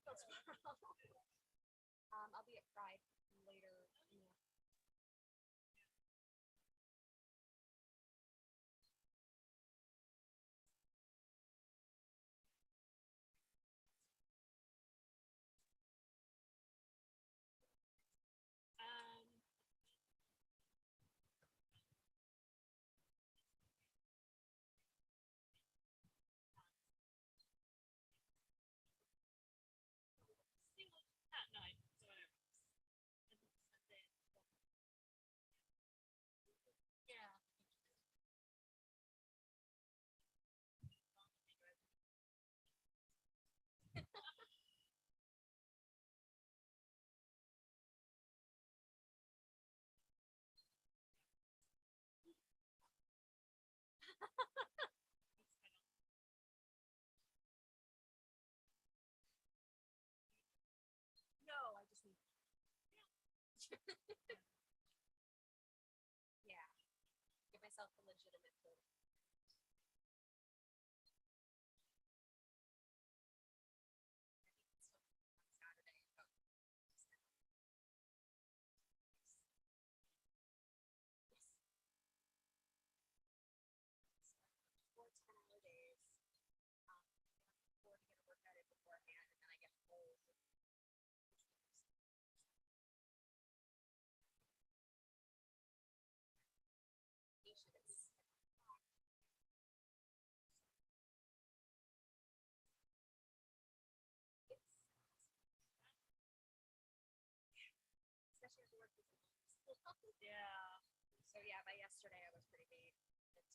tomorrow. I'll be at Pride later. Um, single that night, so whatever. And then, yeah. No, I just need. Yeah, give myself a legitimate food. On Saturday, but yes. 4 10-hour days. Um, before to get a workout in beforehand, and then I get full patience. It's especially after work with yeah. So yeah, by yesterday I was pretty beat. And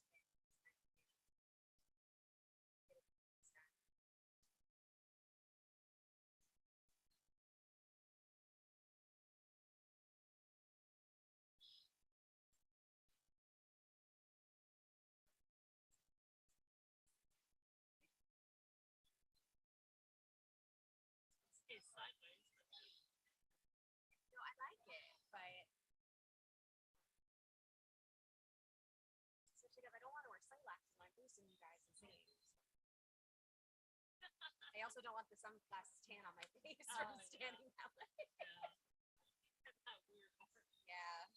today it's done. It's sideways. No, I like it, but especially because I don't want to wear sunglasses when I'm boosting you guys and singing. I also don't want the sunglasses tan on my face from standing that way. That's that weird part. Yeah.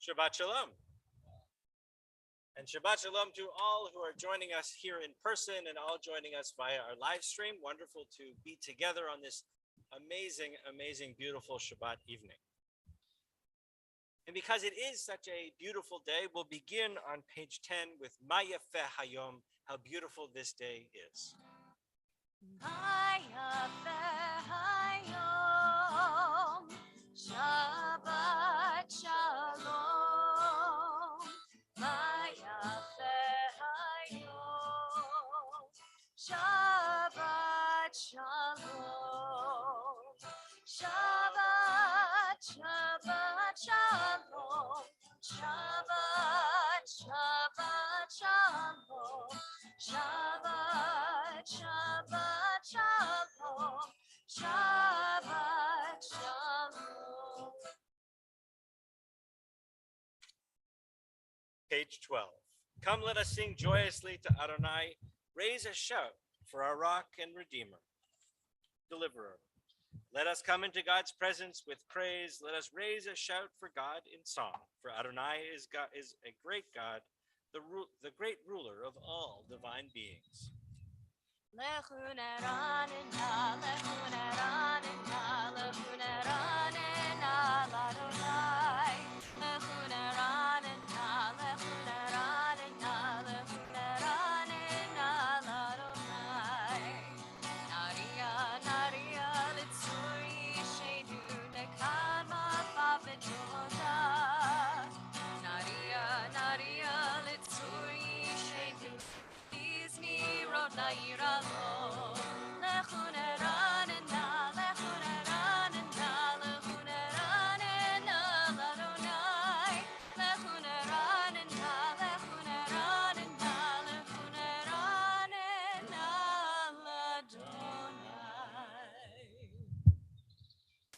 Shabbat Shalom. And Shabbat Shalom to all who are joining us here in person and all joining us via our live stream. Wonderful to be together on this amazing, amazing, beautiful Shabbat evening. And because it is such a beautiful day, we'll begin on page 10 with Ma Yafeh Hayom, how beautiful this day is. Ma Yafeh Hayom, Shabbat Shalom. Ma Yafeh Hayom, Shabbat Shalom. Shabbat, Shabbat Shalom. Shabbat, Shabbat Shalom. Shabbat, Shabbat Shalom. Shabbat Shalom. Page 12. Come, let us sing joyously to Adonai. Raise a shout for our rock and redeemer, deliverer. Let us come into God's presence with praise. Let us raise a shout for God in song. For Adonai is a great God, the great ruler of all divine beings.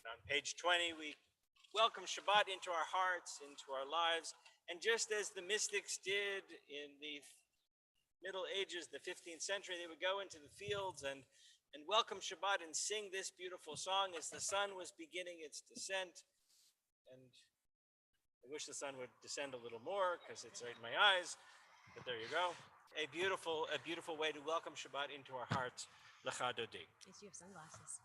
On page 20, we welcome Shabbat into our hearts, into our lives. And just as the mystics did in the Middle Ages, the 15th century, they would go into the fields and welcome Shabbat and sing this beautiful song as the sun was beginning its descent. And I wish the sun would descend a little more because it's right in my eyes, but there you go. A beautiful way to welcome Shabbat into our hearts. Lecha Dodi. Yes, you have sunglasses.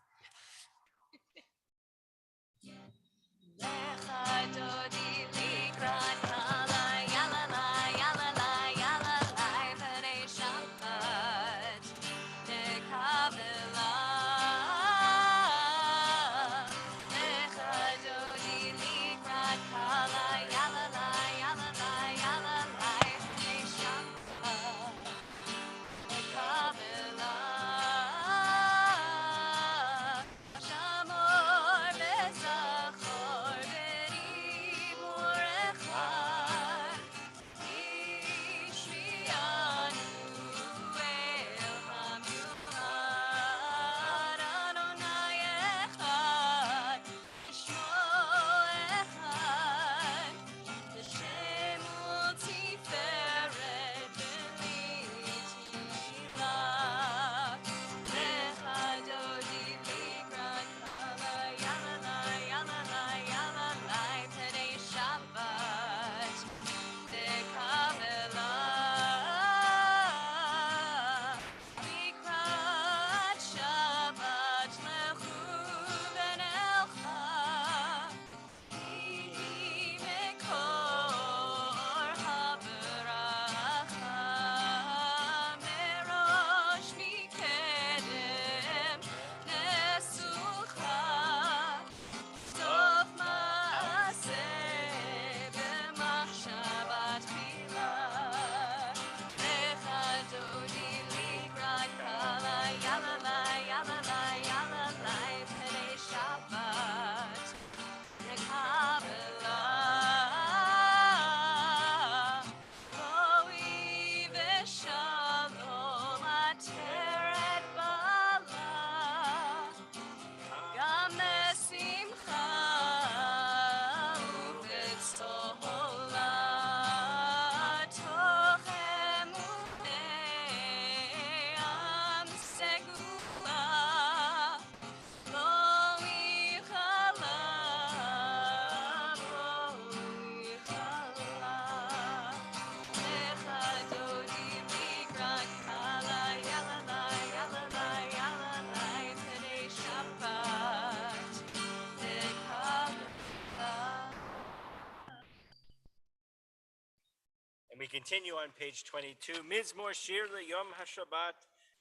continue on page 22, Mizmor Shir Yom HaShabbat,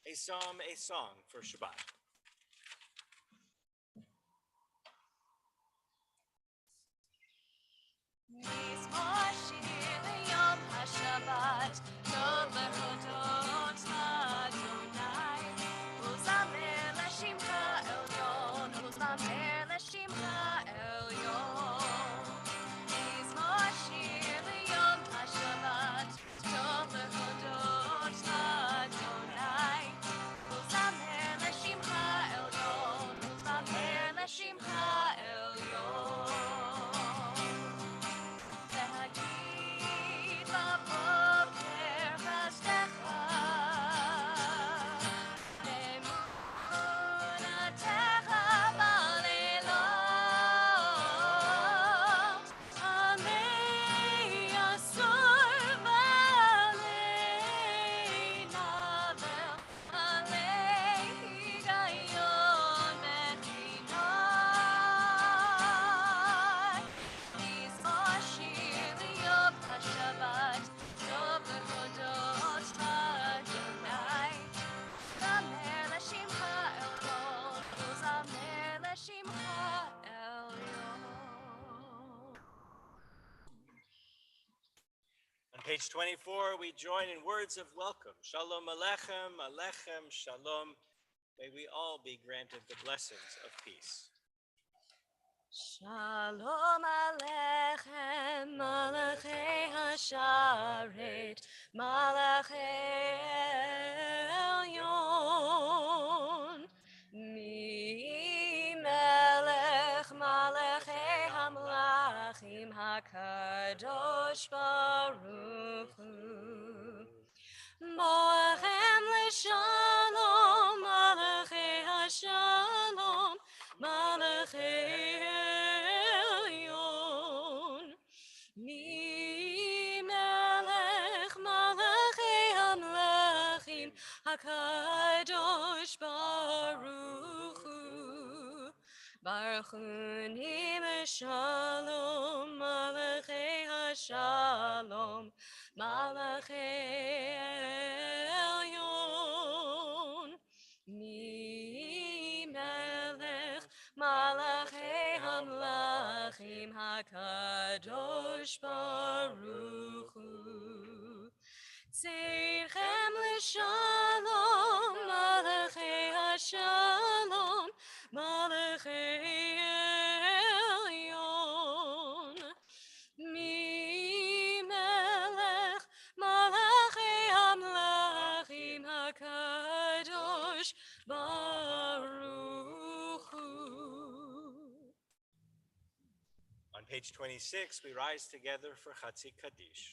a psalm, a song for Shabbat. מזמור שיר ליום השבת, טוב להודות לאדוני, ולזמר לשמך עליון, ולזמר לשמך עליון. מזמור שיר ליום השבת, טוב להודות לאדוני, ולזמר לשמך עליון, ולזמר לשמך עליון. להגיד בבוקר חסדך, אמונתך בלילות, עלי עשור ועלי נבל, עלי היגיון בחינות. מזמור שיר ליום השבת, טוב להודות לאדוני, זמר לשמך עליון, וזמר לשמך עליון. On page 24, we join in words of welcome. Shalom Alechem, Alechem Shalom. May we all be granted the blessings of peace. Shalom Aleichem, Malachei Hasharet, Malachei Elyon. Mi Melech Malachei Hamlachim HaKadosh Baruch Hu. Moachem L'Shalom, Malachei Hashalom, Malachei Elyon. Mi Melech Malachei Hamlachim HaKadosh Baruch Hu. Baruch Hu Shalom, Malachei Hashalom, Malachei Elyon. Mi Melech Malachei Hamlachim HaKadosh Baruch Hu. Tzirchem L'Shalom, Malachei Hashalom, Malachei Elyon. Mi Melech Malachei Hamlachim HaKadosh Baruch Hu. On page 26, we rise together for Chatzi Kaddish.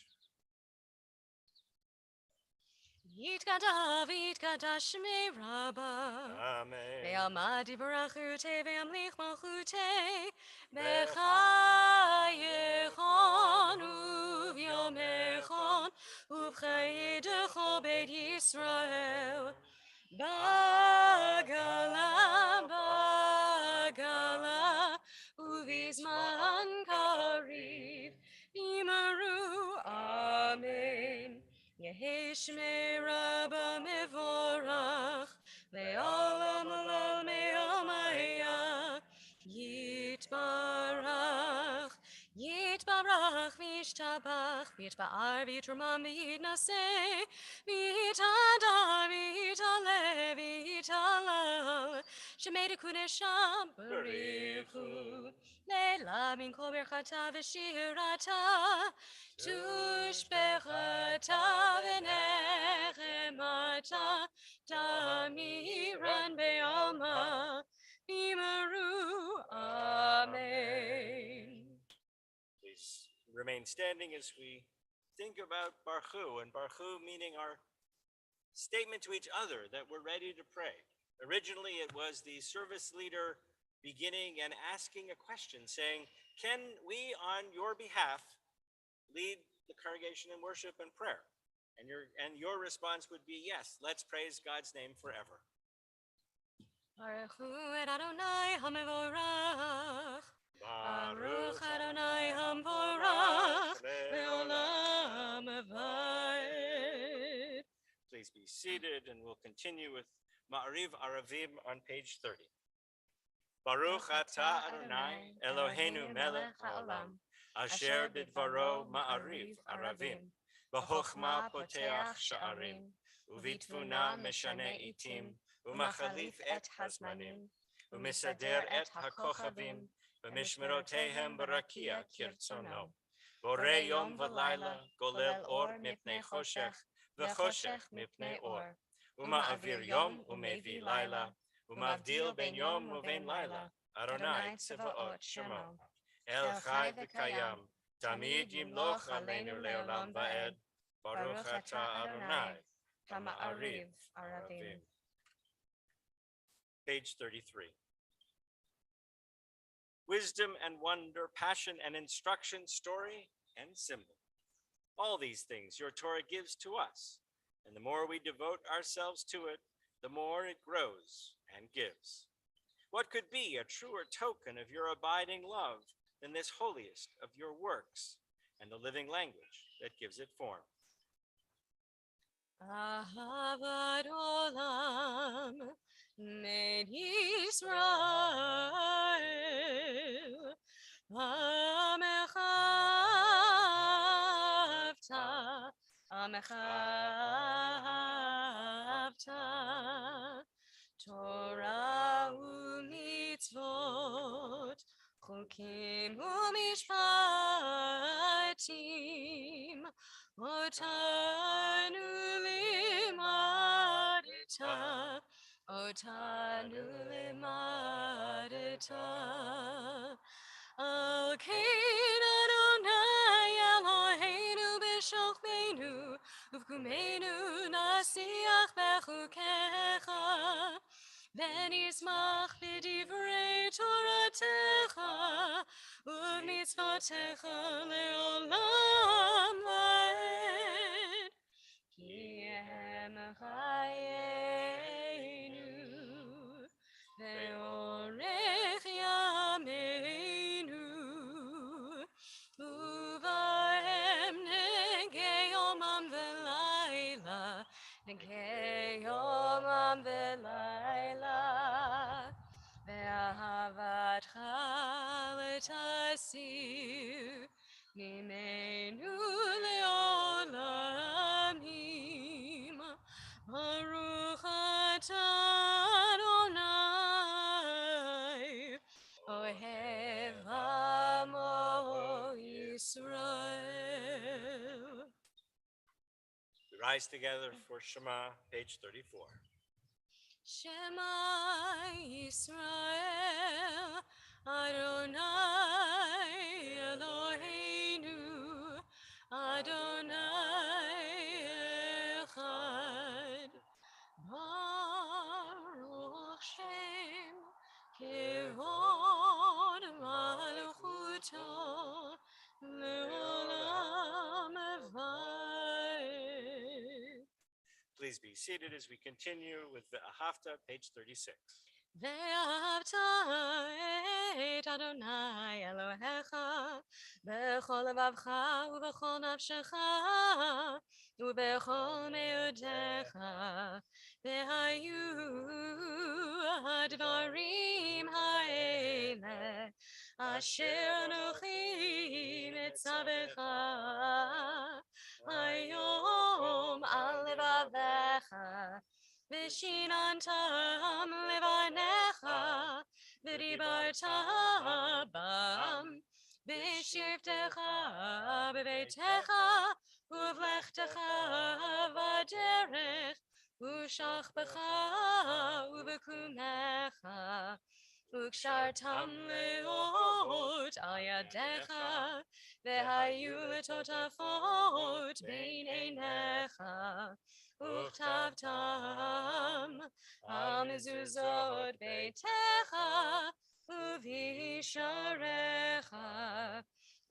Yitkadav, Yitkadash Shmei Rabbah. Amen. Ve'amadi barachute, ve'amlich malchute, b'chayechon u'v'yomechon, u'v'chayedecho beit Yisrael. Bagala, bagala, u'v'zman kariv, imaru, amen. Yehi Shmei Rabbah mevorach, le'olam olam me'omaya, yitbarach, yitbarach, v'yishtabach, v'yitba'ar, v'yitrumam, v'yitnaseh, v'yitadar, v'yitaleh, v'yitalal, shemei dekudesham, barichu, le'la min kol berchata v'shirata, tushbechata v'nechemata, tamiran be'alma, imaru, amen. Please remain standing as we think about Baruch Hu, and Baruch Hu meaning our statement to each other that we're ready to pray. Originally, it was the service leader beginning and asking a question, saying, can we, on your behalf, lead the congregation in worship and prayer? And your response would be, yes, let's praise God's name forever. Baruch Hu et Adonai hamevorach, Baruch Adonai hamvorach, le'olam avad. seated, and we'll continue with Ma'ariv Aravim on page 30. Baruch atah Adonai Eloheinu melech haolam, asher bidvaro ma'ariv aravim, b'chokhmah poteach sha'arim, uvitfuna meshane itim, umachalif et hazmanim, umisader et hakochavim, b'mishmerotehem barakia kirtzono, borei yom v'layla, golel or mipnei choshech, v'choshech mipnei or, uma'avir yom umevi layla, umavdil ben yom uven layla, Adonai Tzvaot Shemo, El Chai V'Kayam, Tamid Yimloch Aleinu Leolam Va'ed, Baruch Atah Adonai, Hama'ariv Aravim. Page 33. Wisdom and wonder, passion and instruction, story and symbol. All these things your Torah gives to us, and the more we devote ourselves to it, the more it grows and gives. What could be a truer token of your abiding love than this holiest of your works and the living language that gives it form? Ahavat olam med Yisrael amechavta Torah u'mitzvot chukim u'mishpatim otanu limadeta Al Kain Adonai Eloheinu b'shokmeinu uvkumeinu nasiach bechukecha v'nismach b'divrei Toratecha u'mitzvotecha le'olam va'ed ki hem chayenu ve'orech yameinu uvahem negei yomam ve'layla negei yomam ve'layla ve'ahavatcha letasir mimenu le'olamim Baruch atah Adonai Ohev Amo Yisrael. We rise together for Shema, page 34. Shema Yisrael Adonai Eloheinu Adonai Echad Baruch Shem Kevod Malchuto Leolam Va'ed. Please be seated as we continue with the Ahavta, page 36. Ve'ahavta et Adonai Elohecha b'chol levavcha u'b'chol nafshecha u'b'chol meudecha ve'hayu hadvarim ha'ele asher anochi mitzavecha hayom al levavecha Vishinantam levanecha, v'dibarta bam, v'shivtecha b'veitecha, uvlechtecha v'derech, u'shachbecha u'bekumecha, u'kshartam leot al yadecha, v'hayu letotafot bein einecha, Uchtavtam amezuzot beitecha uvisharecha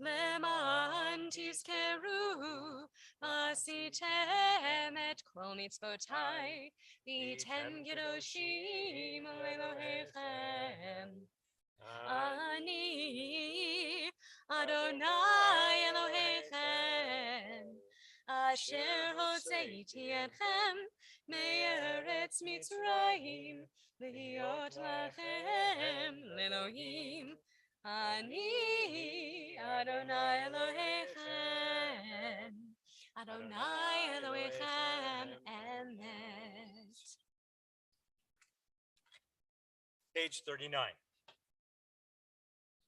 leman tizkeru asitem et kol mitzvotai v'tem kedoshim lelohechem ani Adonai Elohechem Asher hotzeiti etchem מארץ מצרים, להיות לכם לאלוהים. אני אדוני אלוהיכם, אדוני אלוהיכם אמת. Page 39.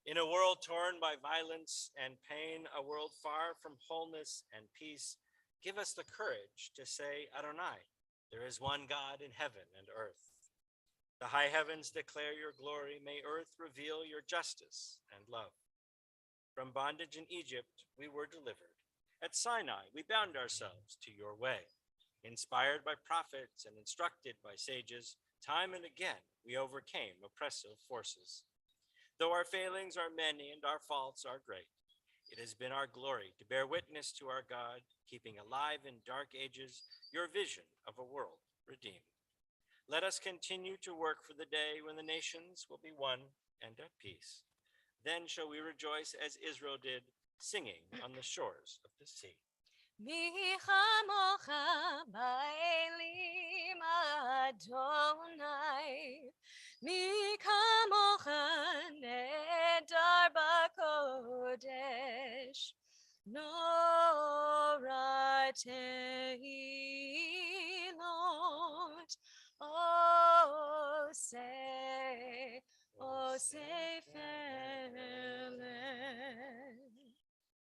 In a world torn by violence and pain, a world far from wholeness and peace, give us the courage to say, Adonai, there is one God in heaven and earth. The high heavens declare your glory. May earth reveal your justice and love. From bondage in Egypt, we were delivered. At Sinai, we bound ourselves to your way. Inspired by prophets and instructed by sages, time and again, we overcame oppressive forces. Though our failings are many and our faults are great, it has been our glory to bear witness to our God, keeping alive in dark ages your vision of a world redeemed. Let us continue to work for the day when the nations will be one and at peace. Then shall we rejoice as Israel did, singing on the shores of the sea. מי כמוך באלים אדוני, מי כמוך נהדר בקודש, נורא תהילות עושה פלא.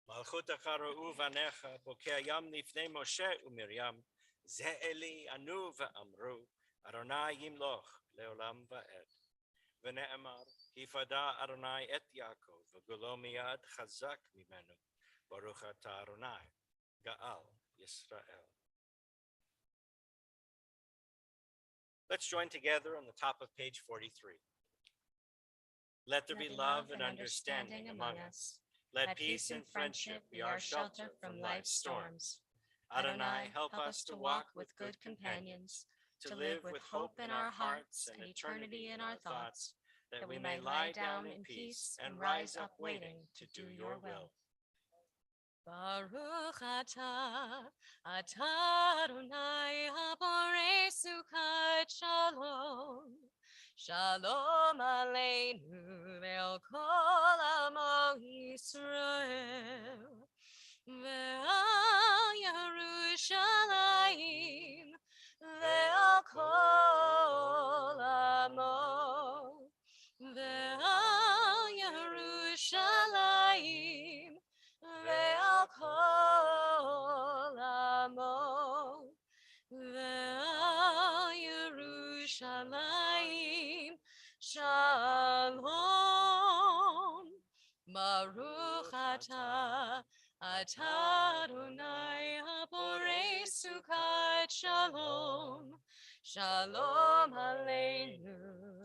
מלכותך ראו בניך, בוקע ים לפני משה ומרים, זה אלי ענו ואמרו, אדוני ימלוך לעולם ועד. ונאמר, יפדה אדוני את יעקב, וגולו מיד חזק ממנו, ברוך אתה אדוני, גאל ישראל. Let's join together on the top of page 43. Let there be love and understanding among us. Let peace and friendship be our shelter from life's storms. Adonai, help us to walk with good companions, to live with hope in our hearts and eternity in our thoughts, that we may lie down in peace and rise up waiting to do your will. Baruch atah Adonai haborei sukat shalom. Shalom aleinu ve'al kol amo Yisrael. Ve'al Yerushalayim ve'al kol amo. Ve'al Yerushalayim ve'al kol amo. Ve'al Yerushalayim shalom. Baruch atah Adonai haborei sukat shalom. Shalom aleinu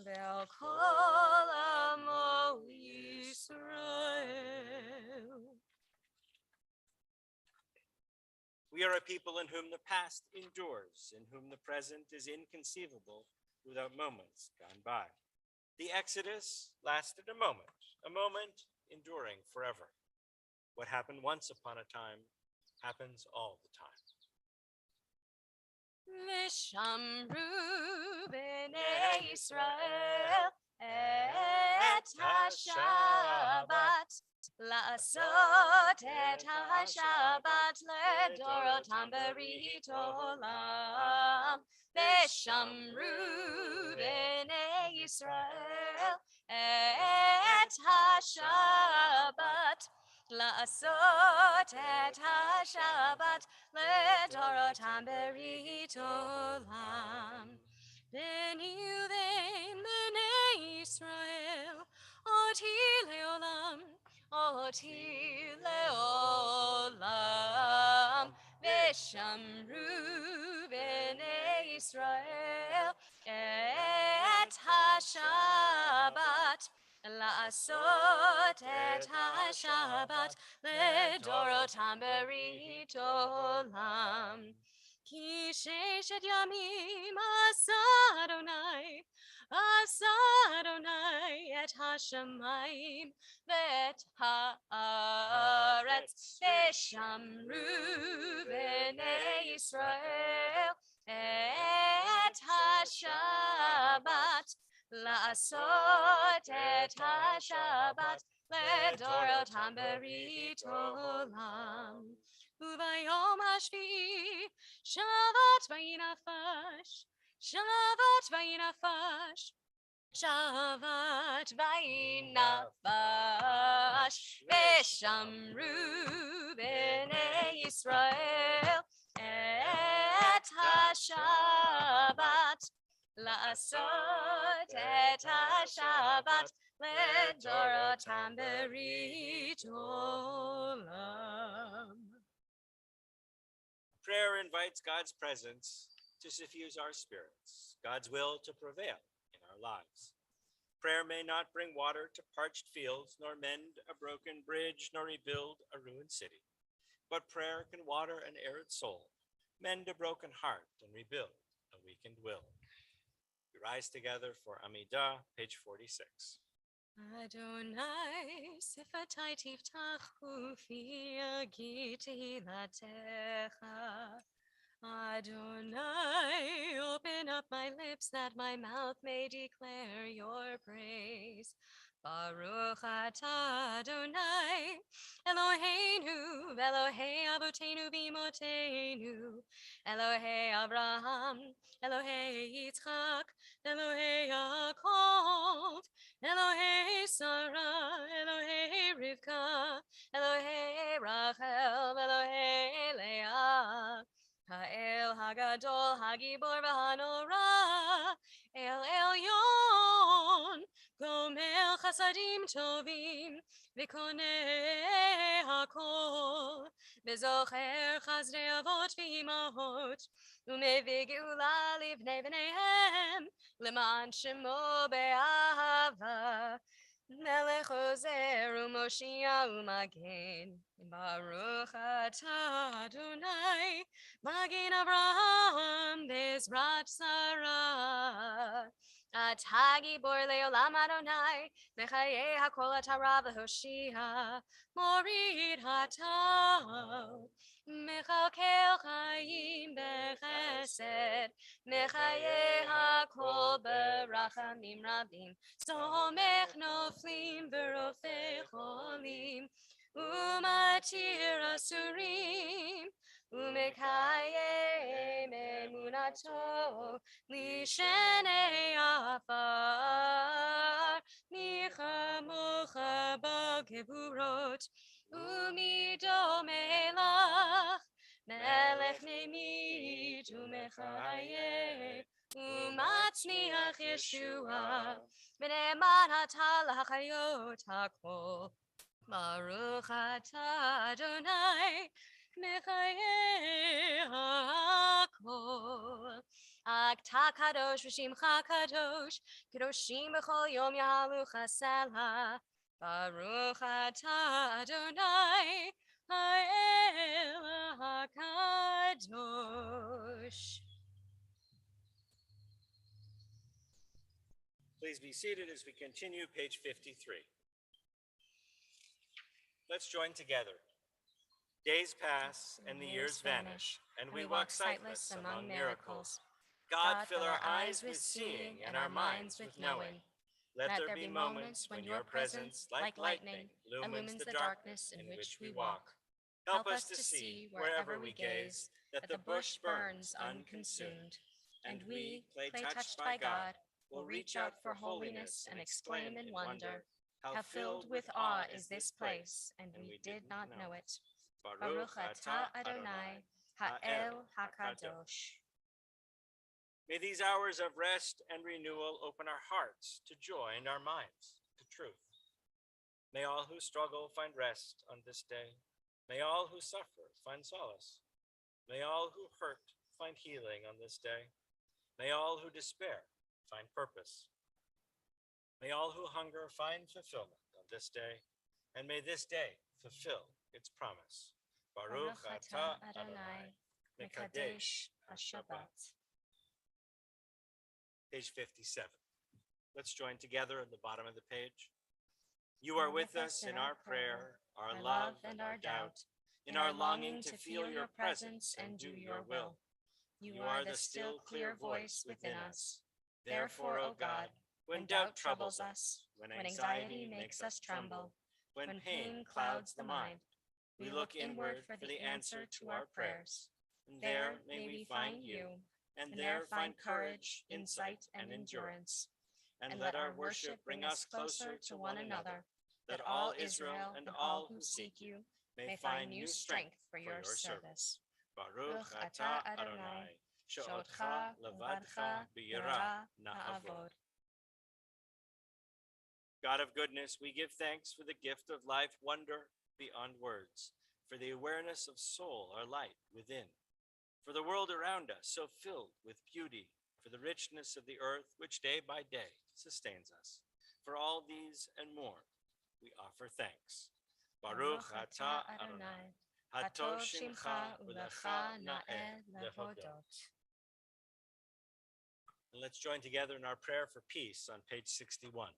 ve'al kol amo Yisrael. We are a people in whom the past endures, in whom the present is inconceivable without moments gone by. The Exodus lasted a moment enduring forever. What happened once upon a time happens all the time. V'shamru b'nei Yisrael et ha-Shabbat, לעשות את השבת לדורותם ברית עולם. ושמרו בני ישראל את השבת, לעשות את השבת לדורותם ברית עולם. Then you them בני ישראל אותי לעולם, אותי לעולם. ושמרו בני ישראל את השבת, לעשות את השבת לדורותם ברית עולם. כי ששת ימים עשה אדוני את השמיים ואת הארץ. ושמרו בני ישראל et ha-Shabbat, la'asot et ha-Shabbat, לדורותם ברית עולם. וביום השביעי שבת וינפש, שבת וינפש, שבת וינפש, ושמרו בני ישראל את השבת, לעשות את השבת לדורותם ברית עולם. Prayer invites God's presence to suffuse our spirits, God's will to prevail in our lives. Prayer may not bring water to parched fields, nor mend a broken bridge, nor rebuild a ruined city. But prayer can water an arid soul, mend a broken heart, and rebuild a weakened will. We rise together for Amidah, page 46. Adonai, sifatai tiftach ufi yagi tehilatecha. Adonai, open up my lips that my mouth may declare your praise. Baruch atah Adonai, Eloheinu, Elohei Avotenu v'imotenu, Elohei Abraham, Elohei Yitzchak, Elohei Yaakov, Elohei Sarah, Elohei Rivka, Elohei Rachel, Elohei Leah, Ha'el Hagadol, Hagibor v'Hanora, El Elyon, Gomel Chasadim Tovim, V'konei Hakol, V'zocher Chazrei Avot v'Imahot, U'mevei Geula livnei v'neihem, L'man Shemo be'ahava, Melech Ozer u'Moshia u'Magen, Baruch atah Adonai, Magen Avraham Bezrat Sarah. Atah Gibor le'olam Adonai, Mechaye hakol atah v'hoshia, Morid hatah, Mechalkel chayim bechesed, Mechaye hakol berachamim rabim, Somech noflim v'rofei cholim, Umatir asurim, Umekaye emunato, Lishenei afar, Nichamocha b'geburot, Umido melach, Melech nemit umechaye, Umatzniach Yeshua, V'ne'eman atah l'hachayot hakol. Baruch atah Adonai, Mechaye hakol. Atah kadosh v'shimcha kadosh, Kadoshim b'chol yom yahalu chasela. Baruch atah Adonai, Ha'el hakadosh. Please be seated as we continue, page 53. Let's join together. Days pass and the years vanish, and we walk sightless among miracles. God, fill our eyes with seeing and our minds with knowing. Let there be moments when your presence, like lightning, illumines the darkness in which we walk. Help us to see, wherever we gaze, that the bush burns unconsumed, and we, clay touched by God, will reach out for holiness and exclaim in wonder, how filled with awe is this place, and we did not know it. Baruch atah Adonai, Ha'el hakadosh. May these hours of rest and renewal open our hearts to joy and our minds to truth. May all who struggle find rest on this day. May all who suffer find solace. May all who hurt find healing on this day. May all who despair find purpose. May all who hunger find fulfillment on this day, and may this day fulfill its promise. Baruch atah Adonai, Mekadesh HaShabbat. Page 57. Let's join together at the bottom of the page. You are with us in our prayer, our love and our doubt, in our longing to feel your presence and do your will. You are the still clear voice within us. Therefore, O God, when doubt troubles us, when anxiety makes us tremble, when pain clouds the mind, we look inward for the answer to our prayers. There may we find you, and there find courage, insight, and endurance. And let our worship bring us closer to one another, that all Israel and all who seek you may find new strength for your service. Baruch atah Adonai, she'otcha levadcha b'yirah na'avod. God of goodness, we give thanks for the gift of life, wonder beyond words, for the awareness of soul, our light within, for the world around us so filled with beauty, for the richness of the earth which day by day sustains us. For all these and more, we offer thanks. Baruch atah Adonai, hatov shimcha ulecha na'eh lehodot. And let's join together in our prayer for peace on page 61.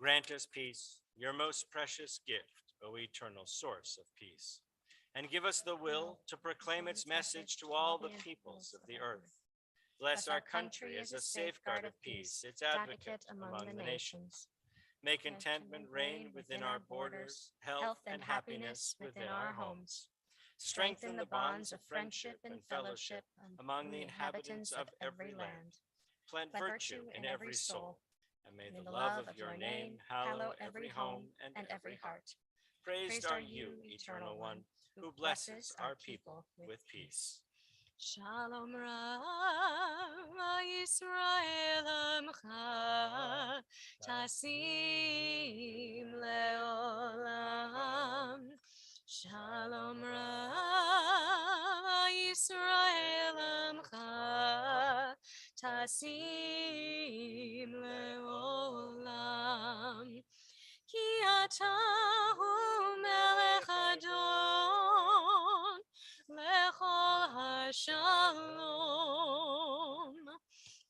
Grant us peace, your most precious gift, O eternal source of peace, and give us the will to proclaim its message to all the peoples of the earth. Bless our country as a safeguard of peace, its advocate among the nations. May contentment reign within our borders, health and happiness within our homes. Strengthen the bonds of friendship and fellowship among the inhabitants of every land. Plant virtue in every soul, and may the love of your name hallow every home and every heart. Praised are you, Eternal One, who blesses our people with peace. Shalom Rav Yisrael Amcha Tasim Leolam. Shalom Rav Yisrael Amcha Tasim Leolam. Ki atahu melech adon lechol hashalom.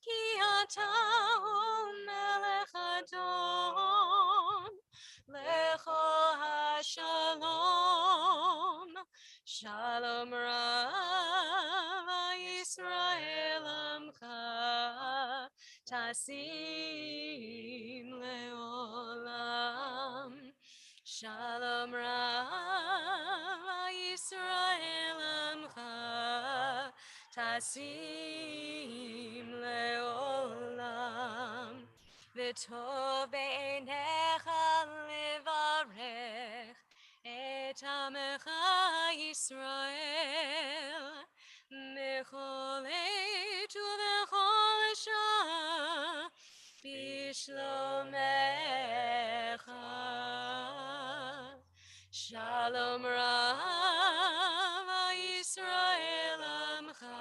Ki atahu melech adon lechol hashalom. Shalom Rav Yisrael Amcha Tasim Leolam. Shalom Rav Yisrael Amcha Tasim Leolam. V'tov be'einecha levarech et amecha Yisrael mechol eit uvechol shah bishlomecha. Shalom Rav Yisrael Amcha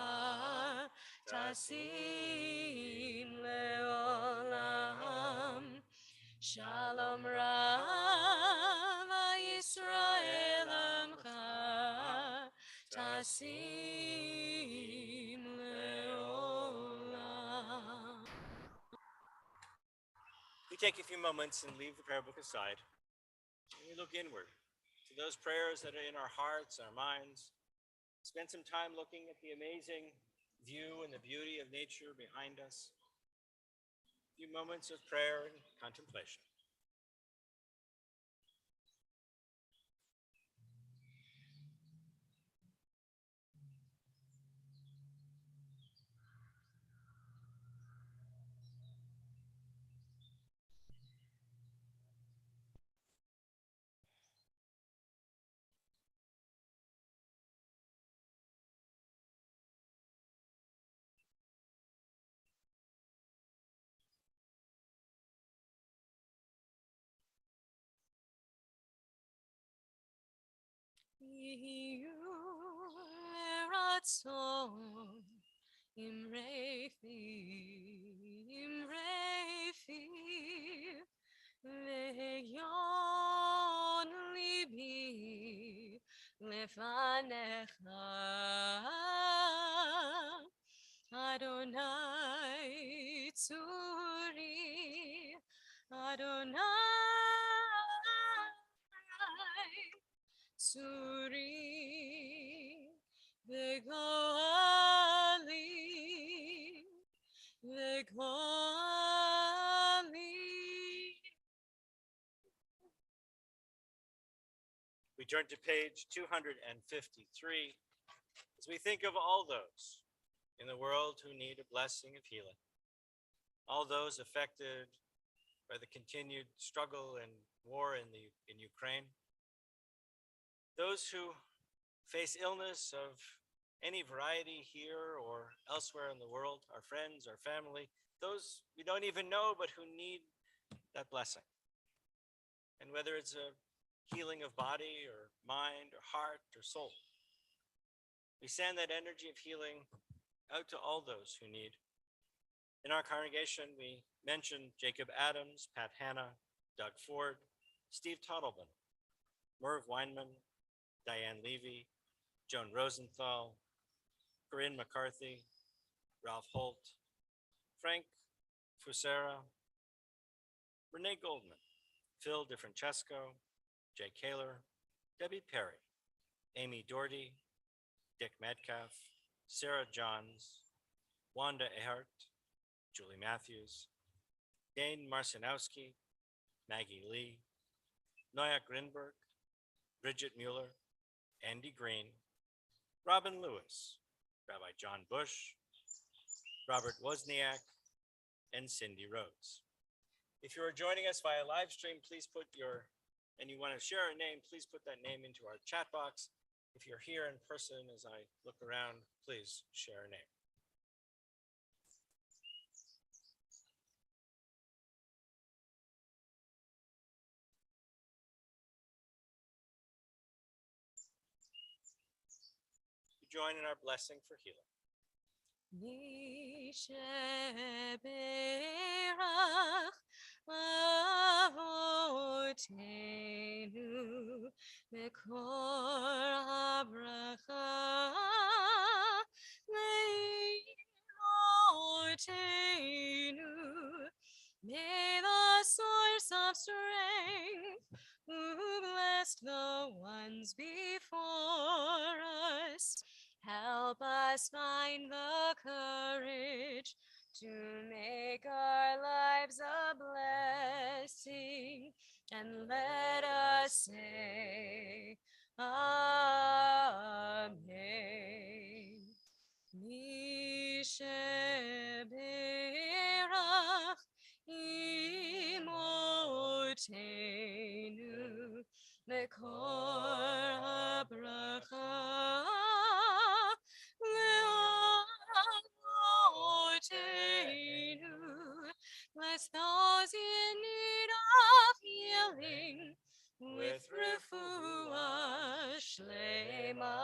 Tasim Leolam. Shalom Rav Yisrael Amcha Tasim Leolam. We take a few moments and leave the prayer book aside, and we look inward to those prayers that are in our hearts, our minds. Spend some time looking at the amazing view and the beauty of nature behind us. A few moments of prayer and contemplation. Yiyu ratzon imrefi ve'yon libi lefanecha. Adonai tzuri, Adonai tzuri, v'goa We turn to page 253 as we think of all those in the world who need a blessing of healing, all those affected by the continued struggle and war in Ukraine, those who face illness of any variety here or elsewhere in the world, our friends, our family, those we don't even know but who need that blessing. And whether it's a healing of body or mind or heart or soul, we send that energy of healing out to all those who need. In our congregation, we mentioned Jacob Adams, Pat Hanna, Doug Ford, Steve Tottleman, Merv Weinman, Diane Levy, Joan Rosenthal, Corinne McCarthy, Ralph Holt, Frank Fusera, Renee Goldman, Phil DeFrancesco, Jay Kaler, Debbie Perry, Amy Doherty, Dick Metcalf, Sarah Johns, Wanda Ehart, Julie Matthews, Dane Marcinowski, Maggie Lee, Noya Grinberg, Bridget Mueller, Andy Green, Robin Lewis, Rabbi John Bush, Robert Wozniak, and Cindy Rhodes. If you are joining us via live stream, please and you want to share a name, please put that name into our chat box. If you're here in person, as I look around, please share a name. Join in our blessing for healing. Avotenu Mekor habracha Leilotenu. May the source of strength, who blessed the ones before us, help us find the courage to make our lives a blessing, and let us say, Amen. Misheberach imotenu mekor habracha leavotenu. Bless those in need of healing with refuah shlema,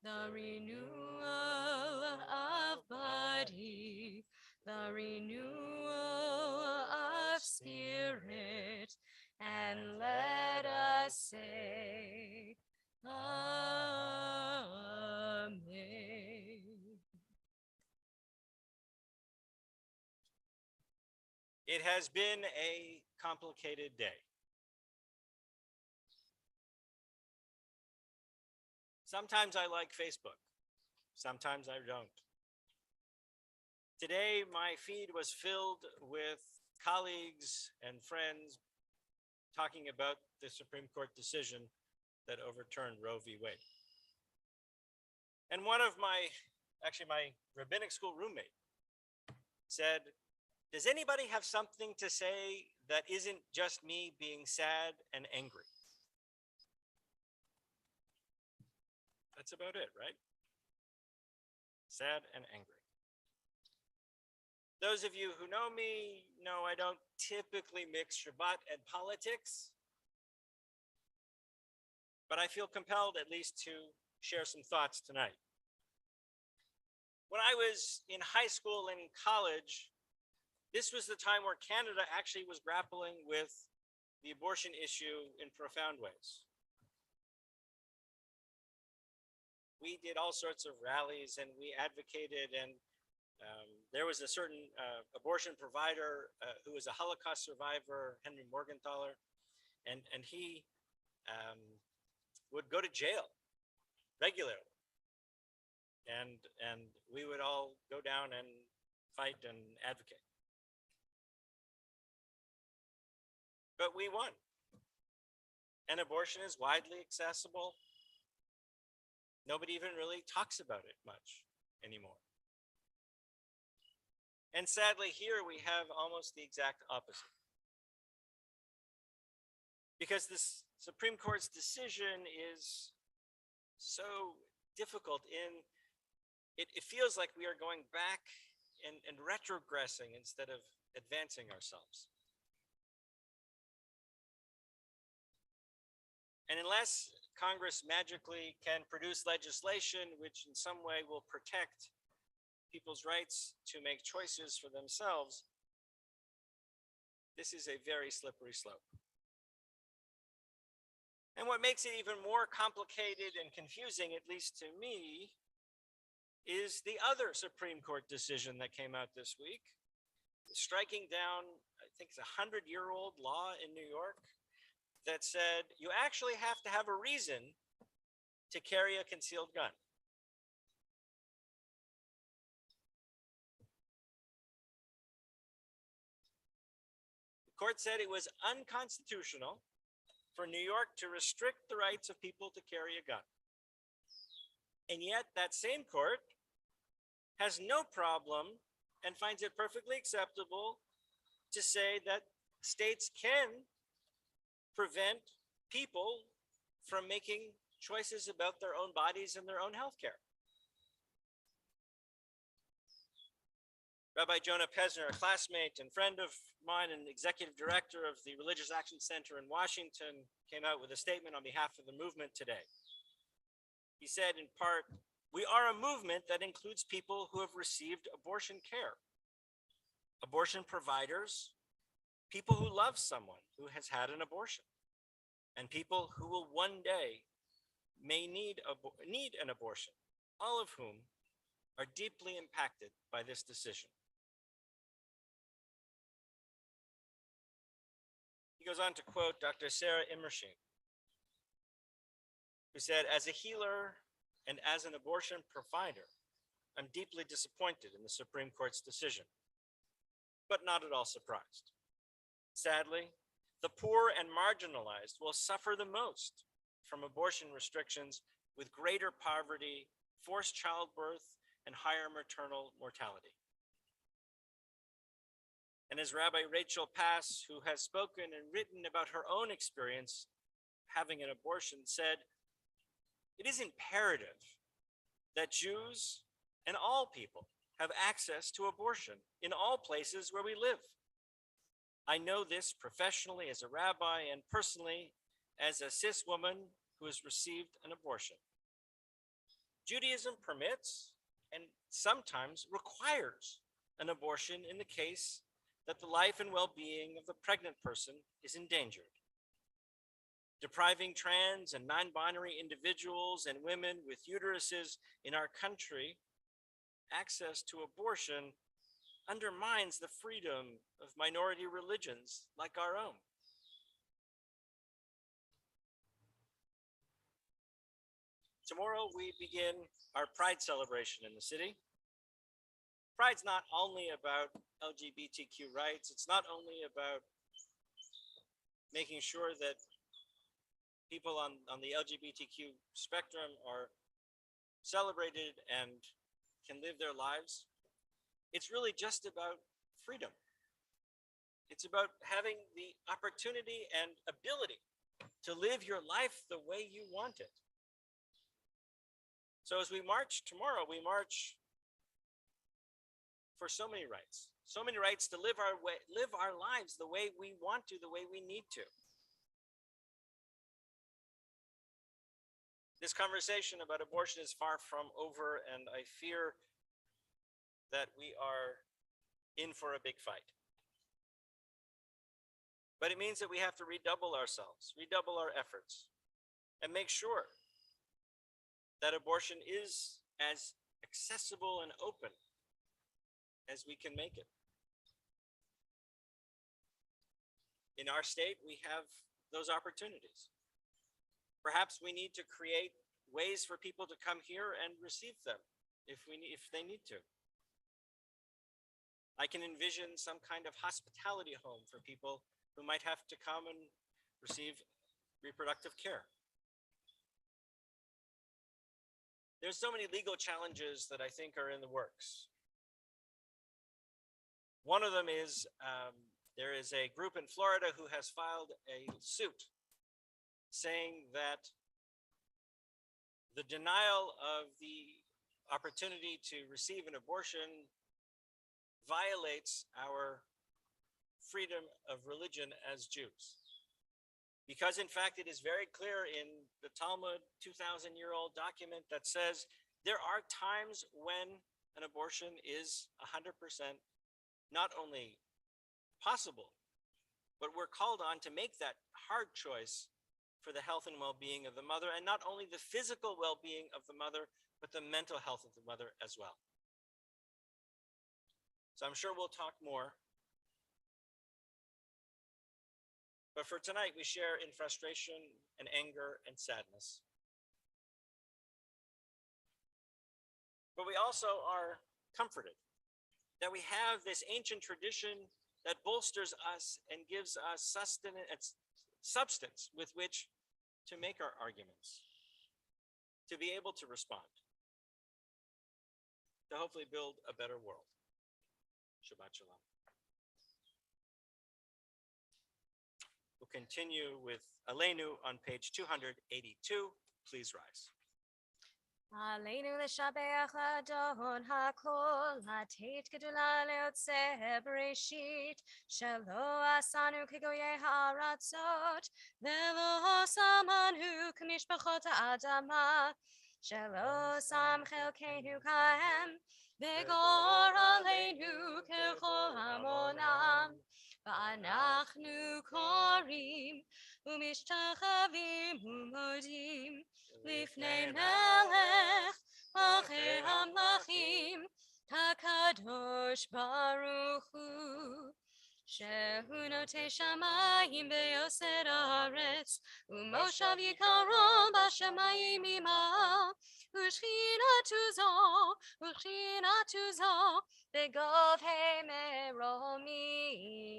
the renewal of body, the renewal of spirit, and let us say, Amen. It has been a complicated day. Sometimes I like Facebook, sometimes I don't. Today, my feed was filled with colleagues and friends talking about the Supreme Court decision that overturned Roe v. Wade. And one of my rabbinic school roommate said, does anybody have something to say that isn't just me being sad and angry? That's about it, right? Sad and angry. Those of you who know me know I don't typically mix Shabbat and politics, but I feel compelled at least to share some thoughts tonight. When I was in high school and college, this was the time where Canada actually was grappling with the abortion issue in profound ways. We did all sorts of rallies and we advocated, and there was a certain abortion provider who was a Holocaust survivor, Henry Morgenthaler, and he would go to jail regularly. And we would all go down and fight and advocate. But we won. and abortion is widely accessible. Nobody even really talks about it much anymore. And sadly, here we have almost the exact opposite. Because this Supreme Court's decision is so difficult it feels like we are going back and retrogressing instead of advancing ourselves. And unless Congress magically can produce legislation which in some way will protect people's rights to make choices for themselves, this is a very slippery slope. And what makes it even more complicated and confusing, at least to me, is the other Supreme Court decision that came out this week, striking down, I think it's a 100-year-old law in New York that said you actually have to have a reason to carry a concealed gun. The court said it was unconstitutional for New York to restrict the rights of people to carry a gun. And yet that same court has no problem and finds it perfectly acceptable to say that states can prevent people from making choices about their own bodies and their own health care. Rabbi Jonah Pesner, a classmate and friend of mine and executive director of the Religious Action Center in Washington, came out with a statement on behalf of the movement today. He said in part, "We are a movement that includes people who have received abortion care, abortion providers, people who love someone who has had an abortion, and people who will one day may need an abortion, all of whom are deeply impacted by this decision." He goes on to quote Dr. Sarah Immershin, who said, "As a healer and as an abortion provider, I'm deeply disappointed in the Supreme Court's decision, but not at all surprised. Sadly, the poor and marginalized will suffer the most from abortion restrictions with greater poverty, forced childbirth, and higher maternal mortality." And as Rabbi Rachel Pass, who has spoken and written about her own experience having an abortion, said, "It is imperative that Jews and all people have access to abortion in all places where we live. I know this professionally as a rabbi and personally as a cis woman who has received an abortion. Judaism permits and sometimes requires an abortion in the case that the life and well-being of the pregnant person is endangered. Depriving trans and non-binary individuals and women with uteruses in our country access to abortion undermines the freedom of minority religions like our own. Tomorrow we begin our Pride celebration in the city. Pride's not only about LGBTQ rights, it's not only about making sure that people on the LGBTQ spectrum are celebrated and can live their lives. It's really just about freedom. It's about having the opportunity and ability to live your life the way you want it. So as we march tomorrow, we march for so many rights to live our lives the way we want to, the way we need to. This conversation about abortion is far from over, and I fear that we are in for a big fight. But it means that we have to redouble ourselves, redouble our efforts, and make sure that abortion is as accessible and open as we can make it. In our state, we have those opportunities. Perhaps we need to create ways for people to come here and receive them if they need to. I can envision some kind of hospitality home for people who might have to come and receive reproductive care. There's so many legal challenges that I think are in the works. One of them is there is a group in Florida who has filed a suit saying that the denial of the opportunity to receive an abortion violates our freedom of religion as Jews. Because in fact, it is very clear in the Talmud, 2,000-year-old document that says there are times when an abortion is 100% not only possible, but we're called on to make that hard choice for the health and well-being of the mother, and not only the physical well-being of the mother, but the mental health of the mother as well. So I'm sure we'll talk more. But for tonight, we share in frustration and anger and sadness. But we also are comforted that we have this ancient tradition that bolsters us and gives us substance with which to make our arguments, to be able to respond, to hopefully build a better world. Shabbat Shalom. We'll continue with Aleinu on page 282. Please rise. עלינו לשבח לאדון הכל, לתת גדולה ליוצא בראשית, שלא עשנו כגויי הארצות, ולא שמנו כמשפחות האדמה, שלא שם חלקנו כהם, וגור עלינו ככל המונם, ואנחנו קוראים ומשתחווים ומודים, לפני מלך מלכי המלכים הקדוש ברוך הוא, שהוא נוטה שמיים ויוסד הארץ, ומושב יקרו בשמיים ממעל, ושכינתו זו בגובהי מרומים,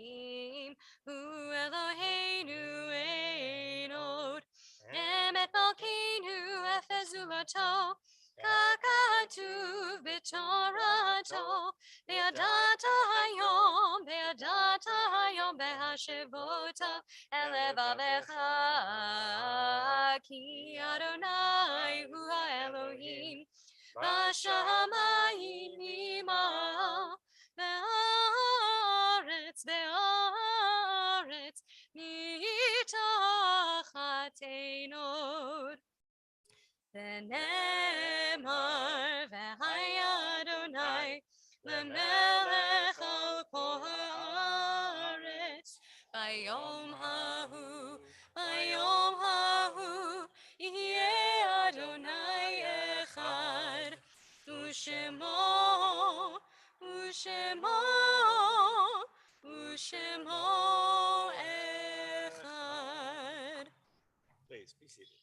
הוא אלוהינו אין עוד. אמת מלכנו אפס זולתו, ככתוב בתורתו, וידעת היום בהשבות אל לבבך, כי אדוני הוא האלוהים, בשמיים ממעל, בארץ מתחת אין עוד. ונאמר והיה אדוני למלך על כל הארץ, ביום ההוא יהיה אדוני אחד, ושמו אחד. Please be seated.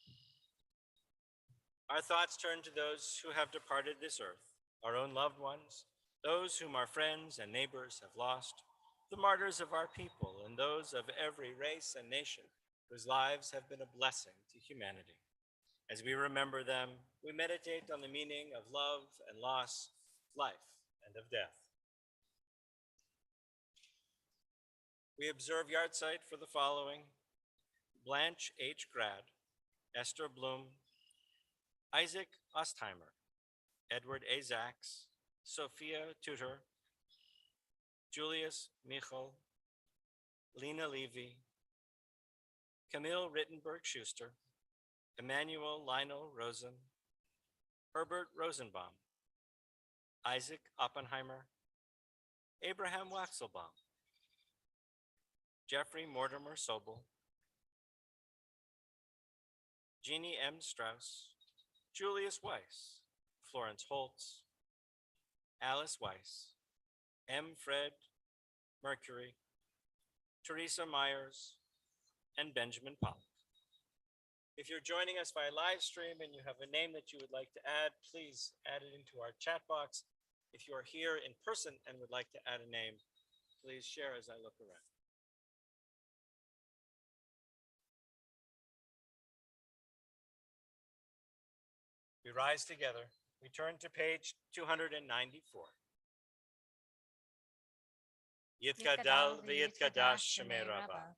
Our thoughts turn to those who have departed this earth, our own loved ones, those whom our friends and neighbors have lost, the martyrs of our people, and those of every race and nation whose lives have been a blessing to humanity. As we remember them, we meditate on the meaning of love and loss, life and of death. We observe yahrzeit for the following: Blanche H. Grad, Esther Bloom, Isaac Ostheimer, Edward A. Zaks, Sophia Tutor, Julius Michel, Lena Levy, Camille Rittenberg-Schuster, Emmanuel Lionel Rosen, Herbert Rosenbaum, Isaac Oppenheimer, Abraham Waxelbaum, Jeffrey Mortimer Sobel, Jeannie M. Strauss, Julius Weiss, Florence Holtz, Alice Weiss, M. Fred Mercury, Teresa Myers, and Benjamin Pollock. If you're joining us via live stream and you have a name that you would like to add, please add it into our chat box. If you are here in person and would like to add a name, please share as I look around. We rise together. We turn to page 294. Yitkadal v'yitkadash shemei Rabbah.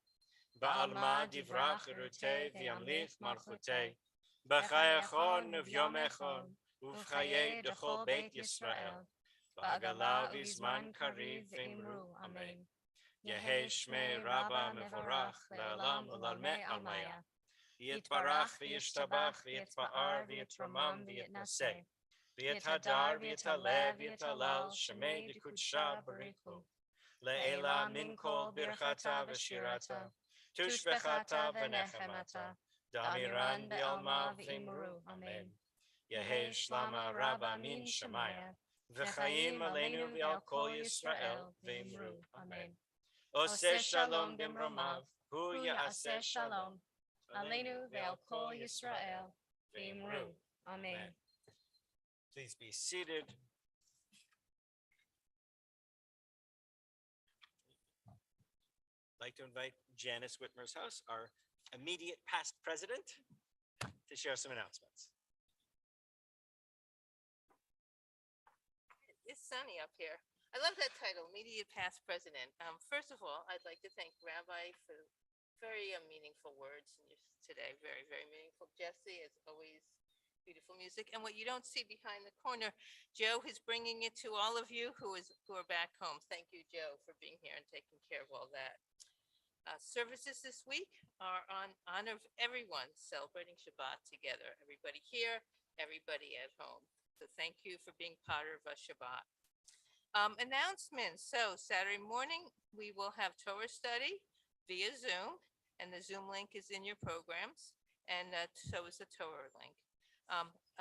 Ba'alma divrach erutei v'yamlich malchutei. B'chayachon v'yomechon uv'chayei dechol beit Yisrael. Ba'agala v'zman kariv v'imru. Amen. Yehei shmei Rabbah mevorach le'olam u'lalmei almaya. Yitbarach v'yishtabach v'yitpa'ar v'yitramam v'yitnaseh. V'yithadar v'yitalev v'yitalal shemei dikudsha barichu. Le'ela min kol birchata v'shirata. Tushbechata v'nechemata. Damiran be'alma v'imru. Amen. Yehei shlama Rabbah min Shemaya. V'chaim aleinu v'al kol Yisrael v'imru. Amen. Oseh shalom b'mromav. Hu ya'aseh shalom. Aleinu ve'al kol Yisrael v'imru. Amen. Please be seated. I'd like to invite Janice Whitmer's house, our immediate past president, to share some announcements. It's sunny up here. I love that title, Immediate Past President. First of all, I'd like to thank Rabbi for very meaningful words today. Very, very meaningful. Jesse, as always, beautiful music. And what you don't see behind the corner, Joe is bringing it to all of you who are back home. Thank you, Joe, for being here and taking care of all that. Services this week are on honor of everyone celebrating Shabbat together. Everybody here, everybody at home. So thank you for being part of a Shabbat. Announcements. So Saturday morning, we will have Torah study via Zoom, and the Zoom link is in your programs, and so is the Torah link.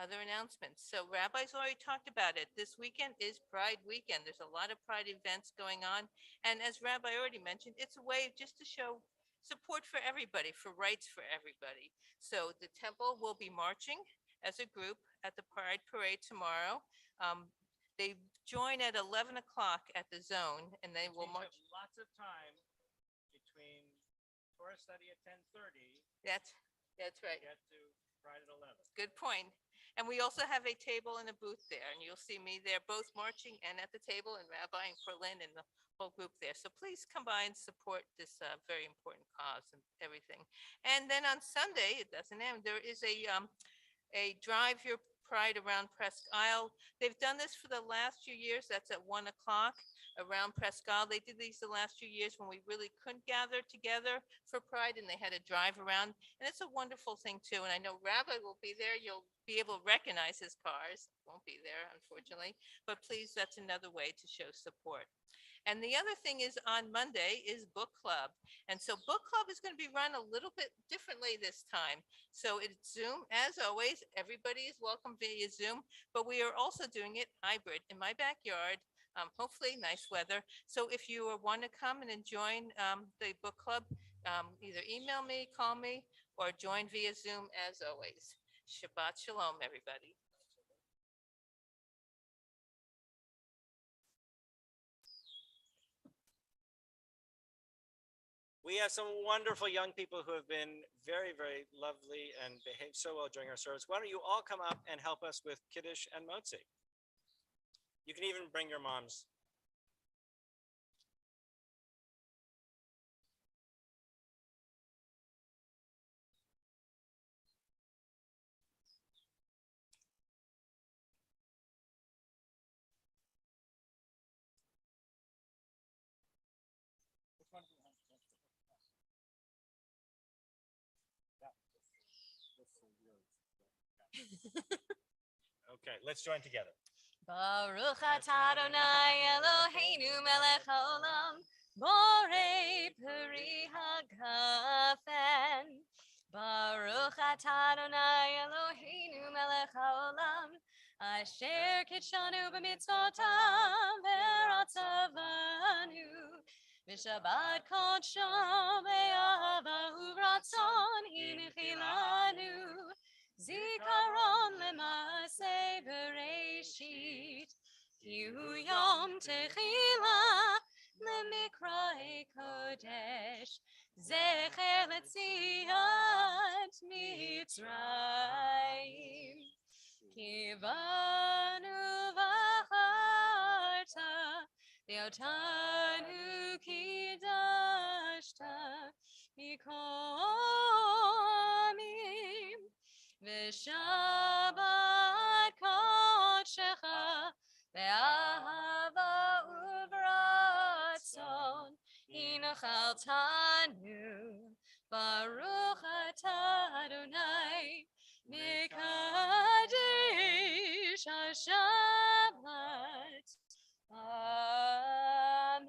Other announcements. So Rabbi's already talked about it. This weekend is Pride weekend. There's a lot of Pride events going on. And as Rabbi already mentioned, it's a way just to show support for everybody, for rights for everybody. So the temple will be marching as a group at the Pride Parade tomorrow. They join at 11 o'clock at the zone, and they will march. Lots of time between Torah study at 10:30. That's right. Get to Pride at 11. Good point. And we also have a table and a booth there, and you'll see me there, both marching and at the table, and Rabbi and Perlin and the whole group there. So please come by and support this very important cause and everything. And then on Sunday, it doesn't end. There is a Drive Your Pride around Presque Isle. They've done this for the last few years. That's at 1 o'clock around Presque Isle. They did these the last few years when we really couldn't gather together for Pride, and they had to drive around. And it's a wonderful thing too. And I know Rabbi will be there. You'll be able to recognize his cars. Won't be there, unfortunately. But please, that's another way to show support. And the other thing is on Monday is book club. And so book club is going to be run a little bit differently this time. So it's Zoom, as always. Everybody is welcome via Zoom, but we are also doing it hybrid in my backyard. Hopefully nice weather. So if you want to come and join the book club, either email me, call me, or join via Zoom as always. Shabbat Shalom, everybody. We have some wonderful young people who have been very, very lovely and behaved so well during our service. Why don't you all come up and help us with Kiddush and Motzi? You can even bring your moms. Okay, let's join together. Baruch atah Adonai Eloheinu melech haolam, borei peri hagafen. Baruch atah Adonai Eloheinu melech haolam, asher kitshanu b'mitzvotav v'ratzavanu, v'shabbat kodsho be'ahava u'ratzon hinchilanu. Zikaron lemaseh bereshit, Hu yom techila lemikra kodesh, zecher letziat Mitzrayim. Ki banu v'acharta, Leotanu kidashta, Mikomim, V'shabbat kodshecha, Ve'ahava uvratzon, Hinachaltanu, Baruch atah Adonai, Mekadesh HaShabbat. Amen.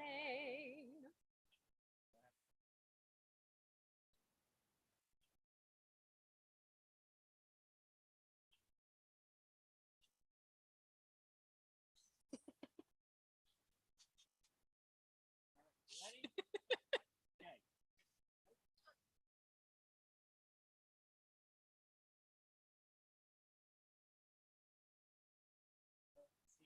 Ready? Okay.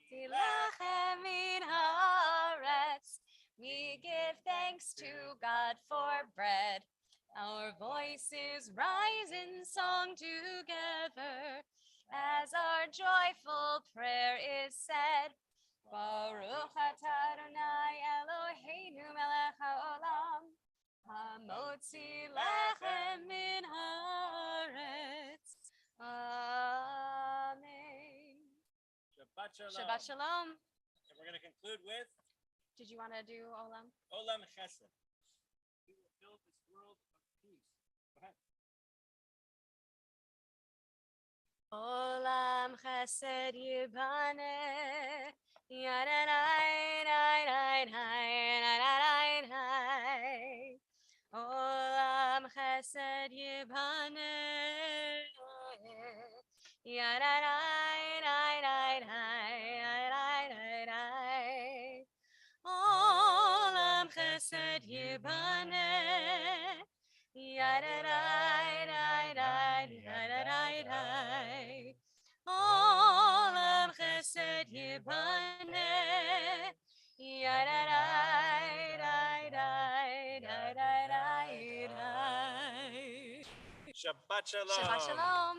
Tilachem min haaretz. We give thanks to God for bread. Our voices rise in song together as our joyful prayer is said. Baruch atah Adonai Eloheinu melech haolam, hamotzi lechem min haaretz. Amen. Shabbat Shalom. Shabbat Shalom. And we're going to conclude with Did you want to do Olam? Olam Chesed. We will build this world of peace. Go ahead. Olam chesed yibaneh, yadadai, dai, dai, dai, yadadai, dai. Olam chesed yibaneh, yadadai, dai, dai, dai, yadadai, dai, dai. Olam chesed yibaneh, yadadai, dai, dai, yadadai, dai. Olam chesed yibaneh, yadadai, dai, dai, dai, dai, dai, dai. Shabbat Shalom. Shabbat Shalom.